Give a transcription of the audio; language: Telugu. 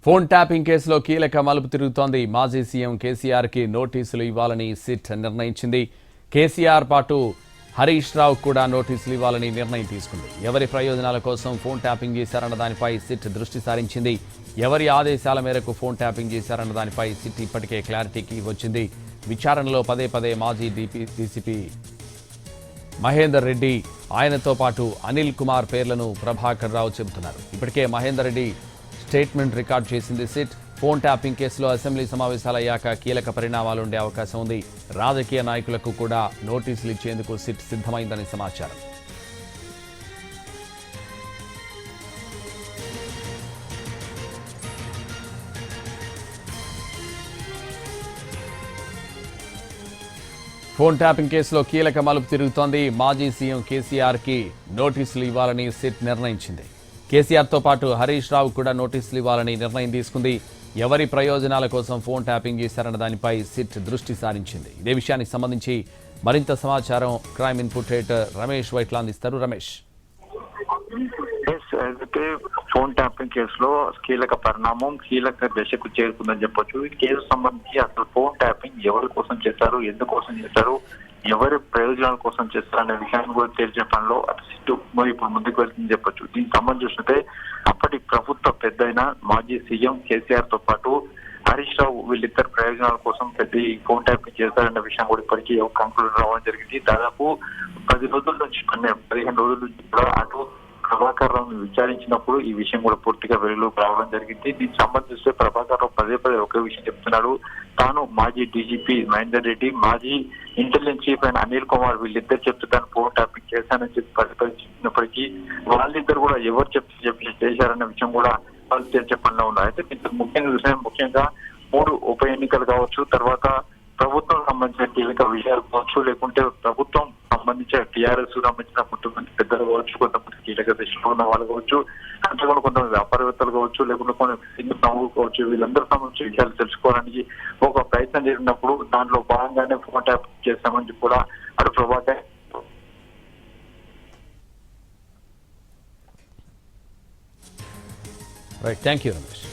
ఫోన్ ట్యాపింగ్ కేసులో కీలక మలుపు తిరుగుతోంది. మాజీ సీఎం కేసీఆర్ కి నోటీసులు ఇవ్వాలని సిట్ నిర్ణయించింది. కేసీఆర్ పాటు హరీష్ రావు కూడా నోటీసులు ఇవ్వాలని నిర్ణయం తీసుకుంది. ఎవరి ప్రయోజనాల కోసం ఫోన్ ట్యాపింగ్ చేశారన్న దానిపై సిట్ దృష్టి సారించింది. ఎవరి ఆదేశాల మేరకు ఫోన్ ట్యాపింగ్ చేశారన్న దానిపై సిట్ ఇప్పటికే క్లారిటీకి వచ్చింది. విచారణలో పదే పదే మాజీ డీసీపీ మహేందర్ రెడ్డి, ఆయనతో పాటు అనిల్ కుమార్ పేర్లను ప్రభాకర్ రావు చెబుతున్నారు. ఇప్పటికే మహేందర్ రెడ్డి స్టేట్మెంట్ రికార్డ్ చేసింది సిట్. ఫోన్ ట్యాపింగ్ కేసులో అసెంబ్లీ సమావేశాలయ్యాక కీలక పరిణామాలు ఉండే అవకాశం ఉంది. రాజకీయ నాయకులకు కూడా నోటీసులు ఇచ్చేందుకు సిట్ సిద్ధమైందని సమాచారం. ఫోన్ ట్యాపింగ్ కేసులో కీలక మలుపు తిరుగుతోంది. మాజీ సీఎం కేసీఆర్ కి నోటీసులు ఇవ్వాలని సిట్ నిర్ణయించింది. కేసీఆర్తో పాటు హరీష్ రావు కూడా నోటీసులు ఇవ్వాలని నిర్ణయం తీసుకుంది. ఎవరి ప్రయోజనాల కోసం ఫోన్ ట్యాపింగ్ చేశారన్న దానిపై సిట్ దృష్టి సారించింది. ఇదే విషయానికి సంబంధించి మరింత సమాచారం crime input editor Ramesh Vaitla అందిస్తారు. రమేష్, అయితే ఫోన్ ట్యాపింగ్ కేసులో కీలక పరిణామం, కీలక దశకు చేరుకుందని చెప్పొచ్చు. ఈ కేసు సంబంధించి అసలు ఫోన్ ట్యాపింగ్ ఎవరి కోసం చేశారు, ఎందుకోసం చేశారు, ఎవరి ప్రయోజనాల కోసం చేస్తారు అనే విషయాన్ని కూడా తేల్చే పనిలో అటు సిట్టు ఇప్పుడు ముందుకు వెళ్తుందని చెప్పొచ్చు. దీనికి సంబంధించి చూస్తే అప్పటి ప్రభుత్వ పెద్దయిన మాజీ సీఎం కేసీఆర్ తో పాటు హరీష్ రావు వీళ్ళిద్దరు ప్రయోజనాల కోసం పెద్ద ఫోన్ ట్యాపింగ్ చేస్తారన్న విషయం కూడా ఇప్పటికీ ఒక కంక్లూజన్ రావడం జరిగింది. దాదాపు 10 రోజుల నుంచి 15 రోజుల నుంచి కూడా అటు ప్రభాకర్ రావుని విచారించినప్పుడు ఈ విషయం కూడా పూర్తిగా వెలుగులోకి రావడం జరిగింది. దీనికి సంబంధిస్తే ప్రభాకర్ రావు పదే ఒకే విషయం చెప్తున్నాడు. తాను మాజీ డీజీపీ మహేందర్ రెడ్డి, మాజీ ఇంటెలిజెన్స్ చీఫ్ అయిన అనిల్ కుమార్ వీళ్ళిద్దరు చెప్తే తాను ఫోన్ ట్యాపింగ్ చేశానని చెప్పి చెప్పినప్పటికీ వాళ్ళిద్దరు కూడా ఎవరు చెప్పి చేశారన్న విషయం కూడా వాళ్ళు తెలిసే పనిలో ఉన్నారు. అయితే దీంట్లో ముఖ్యంగా 3 ఉప ఎన్నికలు కావచ్చు, తర్వాత ప్రభుత్వం సంబంధించిన కీలక విషయాలు కావచ్చు, లేకుంటే ప్రభుత్వం సంబంధించిన టీఆర్ఎస్ సంబంధించిన కొంతమంది పెద్దలు కావచ్చు, కొంతమంది కీలక దశలో ఉన్న వాళ్ళు కావచ్చు, అంతేకాకుండా కొంతమంది వ్యాపారవేత్తలు కావచ్చు, లేకుంటే కొన్ని నవ్వులు కావచ్చు, వీళ్ళందరూ సంబంధించిన విషయాలు తెలుసుకోవడానికి ఒక ప్రయత్నం జరిగినప్పుడు దాంట్లో భాగంగానే ఫోన్ ట్యాప్ చేస్తామని కూడా అటు ప్రభాకర్. Thank you Ramesh.